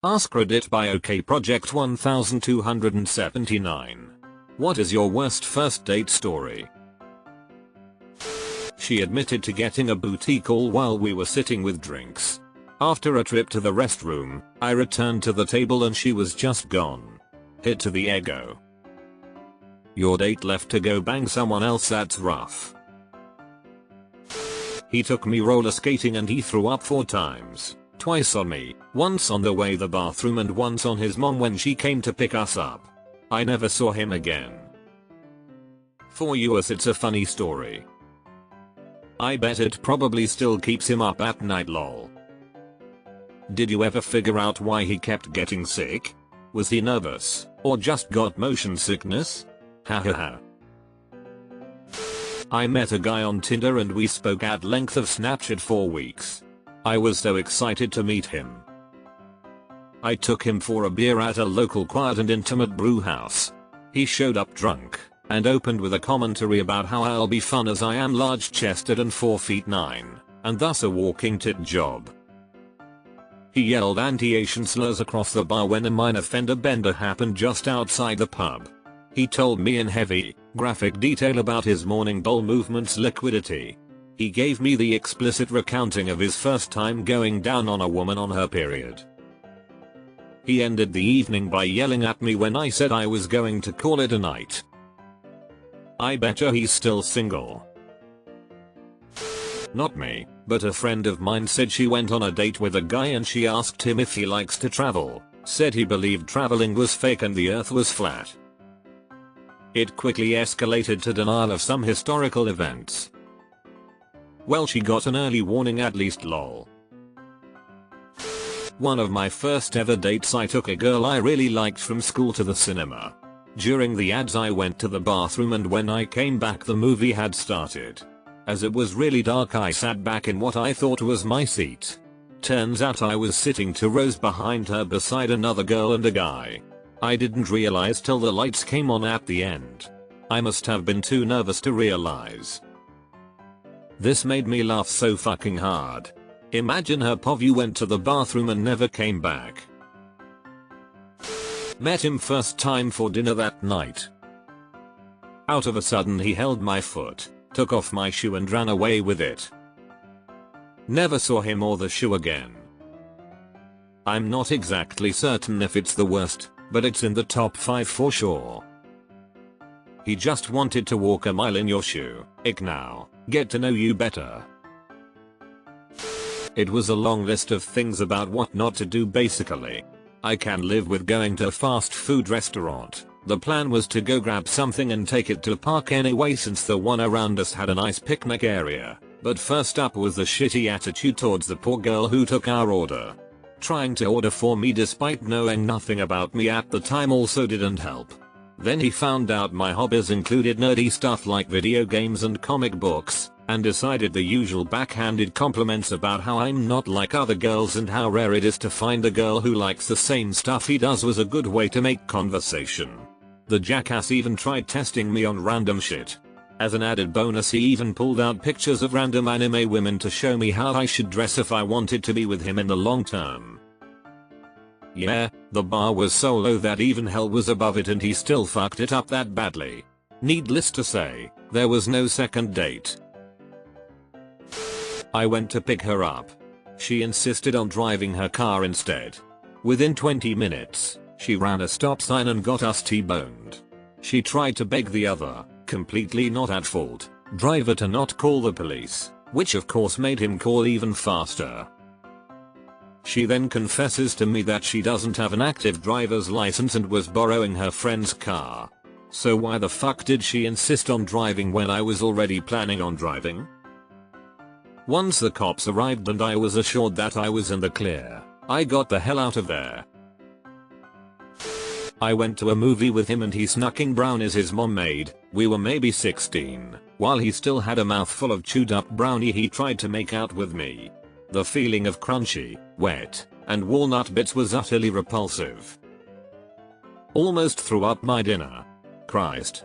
AskReddit by OK Project 1279. What is your worst first date story? She admitted to getting a booty call while we were sitting with drinks. After a trip to the restroom, I returned to the table and she was just gone. Hit to the ego. Your date left to go bang someone else, that's rough. He took me roller skating and he threw up 4 times. Twice on me, once on the way to the bathroom and once on his mom when she came to pick us up. I never saw him again. For US it's a funny story. I bet it probably still keeps him up at night, lol. Did you ever figure out why he kept getting sick? Was he nervous, or just got motion sickness? Hahaha. I met a guy on Tinder and we spoke at length of Snapchat for weeks. I was so excited to meet him. I took him for a beer at a local quiet and intimate brew house. He showed up drunk and opened with a commentary about how I'll be fun as I am large chested and 4'9", and thus a walking tit job. He yelled anti-Asian slurs across the bar when a minor fender bender happened just outside the pub. He told me in heavy, graphic detail about his morning bowel movement's liquidity. He gave me the explicit recounting of his first time going down on a woman on her period. He ended the evening by yelling at me when I said I was going to call it a night. I betcha he's still single. Not me, but a friend of mine said she went on a date with a guy and she asked him if he likes to travel, said he believed traveling was fake and the earth was flat. It quickly escalated to denial of some historical events. Well, she got an early warning at least, lol. One of my first ever dates, I took a girl I really liked from school to the cinema. During the ads I went to the bathroom and when I came back the movie had started. As it was really dark I sat back in what I thought was my seat. Turns out I was sitting 2 rows behind her beside another girl and a guy. I didn't realize till the lights came on at the end. I must have been too nervous to realize. This made me laugh so fucking hard. Imagine her POV went to the bathroom and never came back. Met him first time for dinner that night. Out of a sudden he held my foot, took off my shoe and ran away with it. Never saw him or the shoe again. I'm not exactly certain if it's the worst, but it's in the top 5 for sure. He just wanted to walk a mile in your shoe. Ick now. Get to know you better. It was a long list of things about what not to do basically. I can live with going to a fast food restaurant. The plan was to go grab something and take it to a park anyway since the one around us had a nice picnic area. But first up was the shitty attitude towards the poor girl who took our order. Trying to order for me despite knowing nothing about me at the time also didn't help. Then he found out my hobbies included nerdy stuff like video games and comic books, and decided the usual backhanded compliments about how I'm not like other girls and how rare it is to find a girl who likes the same stuff he does was a good way to make conversation. The jackass even tried testing me on random shit. As an added bonus he even pulled out pictures of random anime women to show me how I should dress if I wanted to be with him in the long term. Yeah, the bar was so low that even hell was above it and he still fucked it up that badly. Needless to say, there was no second date. I went to pick her up. She insisted on driving her car instead. Within 20 minutes, she ran a stop sign and got us T-boned. She tried to beg the other, completely not at fault, driver to not call the police, which of course made him call even faster. She then confesses to me that she doesn't have an active driver's license and was borrowing her friend's car. So why the fuck did she insist on driving when I was already planning on driving? Once the cops arrived and I was assured that I was in the clear, I got the hell out of there. I went to a movie with him and he snuck in brownies his mom made. We were maybe 16. While he still had a mouthful of chewed up brownie he tried to make out with me. The feeling of crunchy, wet, and walnut bits was utterly repulsive. Almost threw up my dinner. Christ.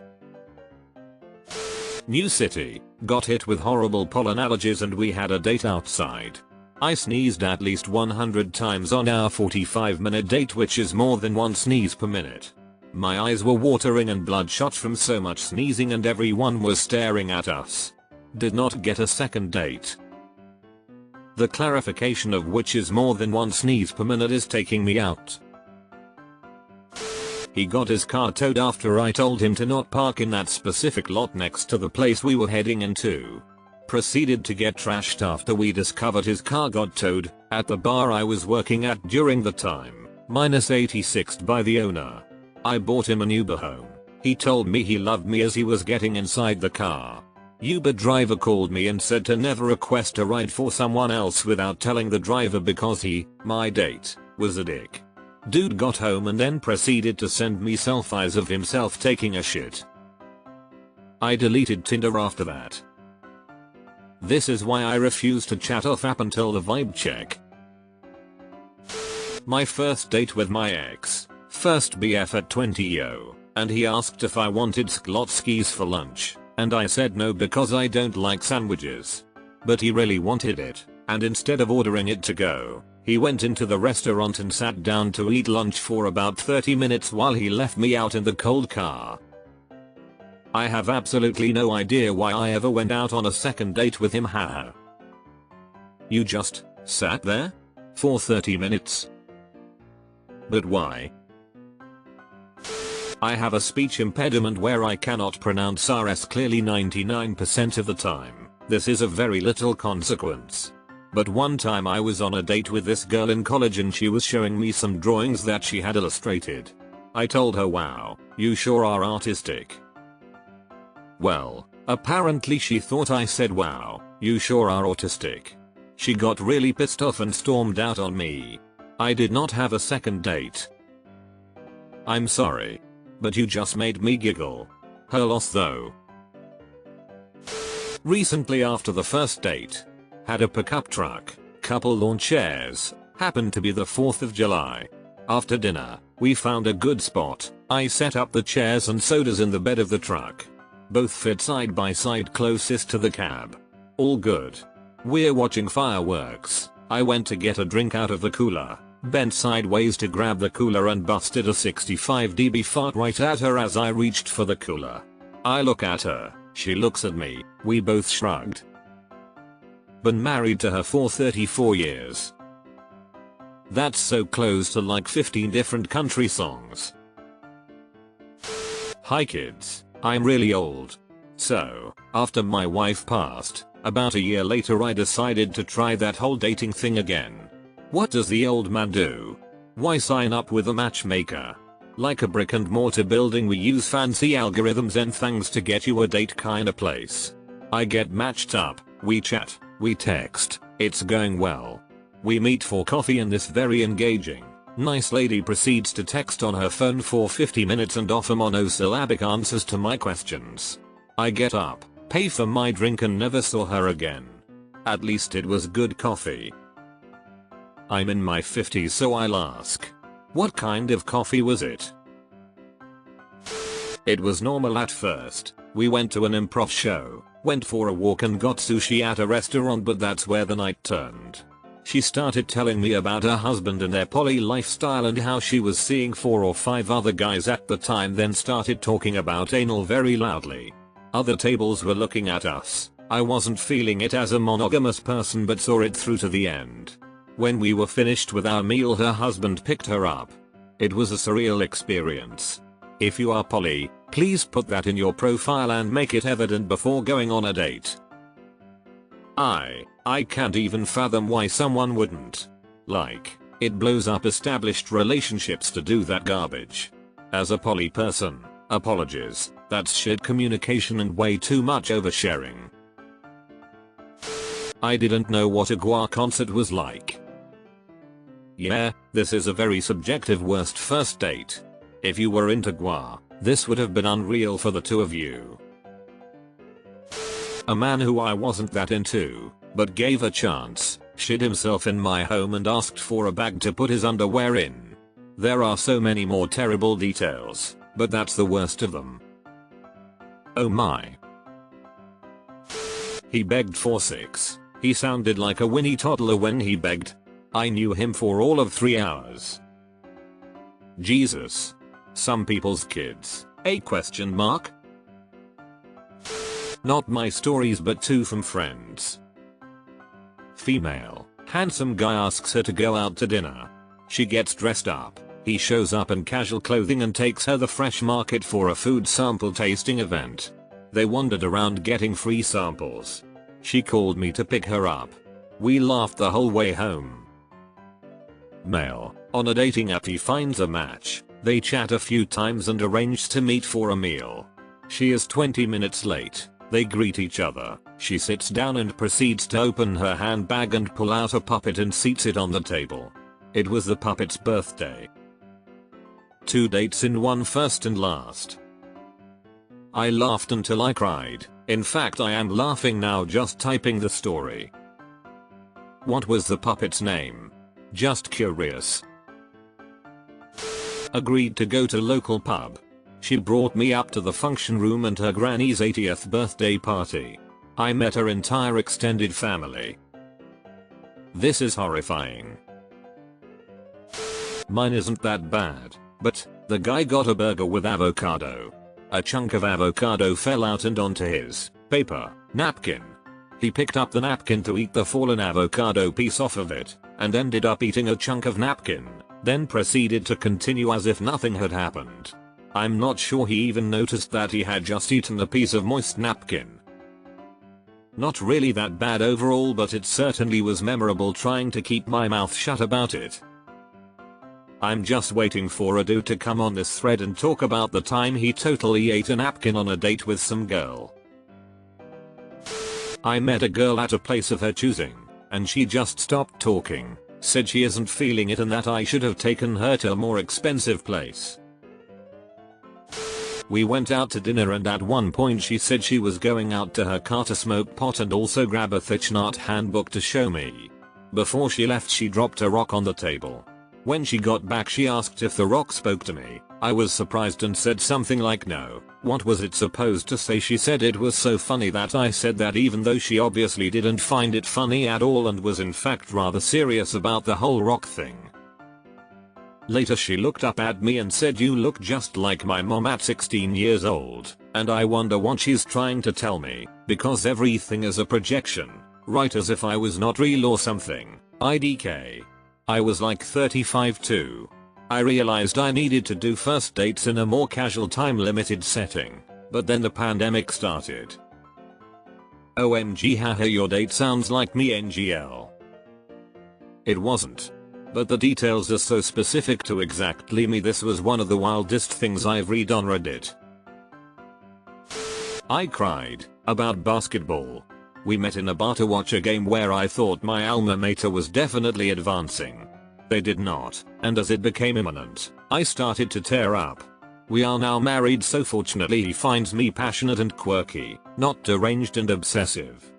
New city, got hit with horrible pollen allergies and we had a date outside. I sneezed at least 100 times on our 45-minute date, which is more than one sneeze per minute. My eyes were watering and bloodshot from so much sneezing, and everyone was staring at us. Did not get a second date. The clarification of which is more than one sneeze per minute is taking me out. He got his car towed after I told him to not park in that specific lot next to the place we were heading into. Proceeded to get trashed after we discovered his car got towed at the bar I was working at during the time, -86ed by the owner. I bought him an Uber home. He told me he loved me as he was getting inside the car. Uber driver called me and said to never request a ride for someone else without telling the driver because he, my date, was a dick. Dude got home and then proceeded to send me selfies of himself taking a shit. I deleted Tinder after that. This is why I refuse to chat off app until the vibe check. My first date with my ex. First BF at 20yo, and he asked if I wanted Sklotsky's for lunch, and I said no because I don't like sandwiches. But he really wanted it, and instead of ordering it to go, he went into the restaurant and sat down to eat lunch for about 30 minutes while he left me out in the cold car. I have absolutely no idea why I ever went out on a second date with him. Haha. You just sat there? For 30 minutes? But why? I have a speech impediment where I cannot pronounce RS clearly 99% of the time. This is of very little consequence. But one time I was on a date with this girl in college and she was showing me some drawings that she had illustrated. I told her, wow, you sure are artistic. Well, apparently she thought I said, wow, you sure are autistic. She got really pissed off and stormed out on me. I did not have a second date. I'm sorry. But you just made me giggle. Her loss though. Recently after the first date. Had a pickup truck, couple lawn chairs, happened to be the 4th of July. After dinner, we found a good spot. I set up the chairs and sodas in the bed of the truck. Both fit side by side closest to the cab. All good. We're watching fireworks. I went to get a drink out of the cooler, bent sideways to grab the cooler and busted a 65 dB fart right at her as I reached for the cooler. I look at her, she looks at me, we both shrugged. Been married to her for 34 years. That's so close to like 15 different country songs. Hi kids, I'm really old. So, after my wife passed, about a year later I decided to try that whole dating thing again. What does the old man do? Why sign up with a matchmaker? Like a brick and mortar building, we use fancy algorithms and things to get you a date kinda place. I get matched up, we chat, we text, it's going well. We meet for coffee and this very engaging, nice lady proceeds to text on her phone for 50 minutes and offer monosyllabic answers to my questions. I get up, pay for my drink and never saw her again. At least it was good coffee. I'm in my 50s so I'll ask. What kind of coffee was it? It was normal at first. We went to an improv show, went for a walk and got sushi at a restaurant, but that's where the night turned. She started telling me about her husband and their poly lifestyle and how she was seeing 4 or 5 other guys at the time, then started talking about anal very loudly. Other tables were looking at us. I wasn't feeling it as a monogamous person but saw it through to the end. When we were finished with our meal, her husband picked her up. It was a surreal experience. If you are poly, please put that in your profile and make it evident before going on a date. I can't even fathom why someone wouldn't. Like, it blows up established relationships to do that garbage. As a poly person, apologies, that's shit communication and way too much oversharing. I didn't know what a Gua concert was like. Yeah, this is a very subjective worst first date. If you were into Gua, this would have been unreal for the two of you. A man who I wasn't that into, but gave a chance, shit himself in my home and asked for a bag to put his underwear in. There are so many more terrible details, but that's the worst of them. Oh my. He begged for 6. He sounded like a whiny toddler when he begged. I knew him for all of 3 hours. Jesus. Some people's kids. A question mark? Not my stories but 2 from friends. Female. Handsome guy asks her to go out to dinner. She gets dressed up. He shows up in casual clothing and takes her the fresh market for a food sample tasting event. They wandered around getting free samples. She called me to pick her up. We laughed the whole way home. Male. On a dating app he finds a match. They chat a few times and arrange to meet for a meal. She is 20 minutes late. They greet each other. She sits down and proceeds to open her handbag and pull out a puppet and seats it on the table. It was the puppet's birthday. 2 dates in one, first and last. I laughed until I cried. In fact, I am laughing now just typing the story. What was the puppet's name? Just curious. Agreed to go to local pub. She brought me up to the function room and her granny's 80th birthday party. I met her entire extended family. This is horrifying. Mine isn't that bad, but the guy got a burger with avocado. A chunk of avocado fell out and onto his paper napkin. He picked up the napkin to eat the fallen avocado piece off of it, and ended up eating a chunk of napkin, then proceeded to continue as if nothing had happened. I'm not sure he even noticed that he had just eaten a piece of moist napkin. Not really that bad overall, but it certainly was memorable trying to keep my mouth shut about it. I'm just waiting for a dude to come on this thread and talk about the time he totally ate a napkin on a date with some girl. I met a girl at a place of her choosing, and she just stopped talking, said she isn't feeling it and that I should have taken her to a more expensive place. We went out to dinner and at one point she said she was going out to her car to smoke pot and also grab a Thichnart handbook to show me. Before she left she dropped a rock on the table. When she got back she asked if the rock spoke to me. I was surprised and said something like no. What was it supposed to say? She said it was so funny that I said that, even though she obviously didn't find it funny at all and was in fact rather serious about the whole rock thing. Later she looked up at me and said, "You look just like my mom at 16 years old," and I wonder what she's trying to tell me, because everything is a projection, right? As if I was not real or something. IDK. I was like 35 too. I realized I needed to do first dates in a more casual time limited setting, but then the pandemic started. OMG, haha, your date sounds like me NGL. It wasn't. But the details are so specific to exactly me. This was one of the wildest things I've read on Reddit. I cried about basketball. We met in a bar to watch a game where I thought my alma mater was definitely advancing. They did not, and as it became imminent, I started to tear up. We are now married, so fortunately he finds me passionate and quirky, not deranged and obsessive.